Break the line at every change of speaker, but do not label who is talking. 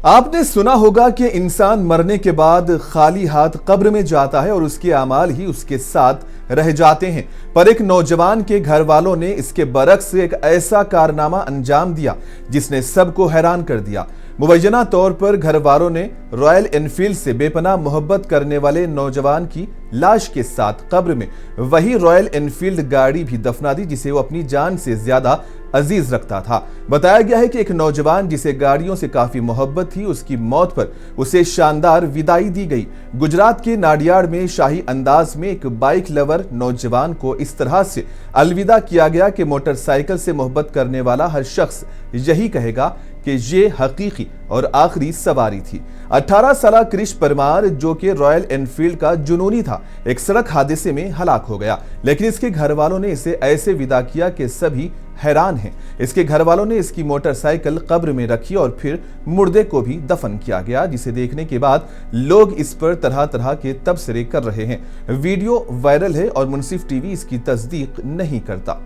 आपने सुना होगा कि इंसान मरने के बाद खाली हाथ कब्र में जाता है और उसके अमाल ही उसके साथ रह जाते हैं। पर एक नौजवान के घर वालों ने इसके बरक्स एक ऐसा कारनामा अंजाम दिया जिसने सबको हैरान कर दिया। मुबैना तौर पर घर वालों ने रॉयल एनफील्ड से बेपनाह मोहब्बत करने वाले नौजवान की लाश के साथ कब्र में वही रॉयल एनफील्ड गाड़ी भी दफना दी जिसे वो अपनी जान से ज्यादा अजीज रखता था। बताया गया है कि एक नौजवान जिसे गाड़ियों से काफी मोहब्बत थी, उसकी मौत पर उसे शानदार विदाई दी गई। गुजरात के नाडियाड में शाही अंदाज में एक बाइक लवर नौजवान को इस तरह से अलविदा किया गया कि मोटरसाइकिल से मोहब्बत करने वाला हर शख्स यही कहेगा कि ये हकीकी और आखिरी सवारी थी। 18 साला क्रिश परमार, जो कि रॉयल एनफील्ड का जुनूनी था, एक सड़क हादसे में हलाक हो गया, लेकिन इसके घर वालों ने इसे ऐसे विदा किया कि सभी हैरान हैं। इसके घर वालों ने इसकी मोटरसाइकिल कब्र में रखी और फिर मुर्दे को भी दफन किया गया, जिसे देखने के बाद लोग इस पर तरह तरह के तबसरे कर रहे हैं। वीडियो वायरल है और मुनसिफ टीवी इसकी तस्दीक नहीं करता।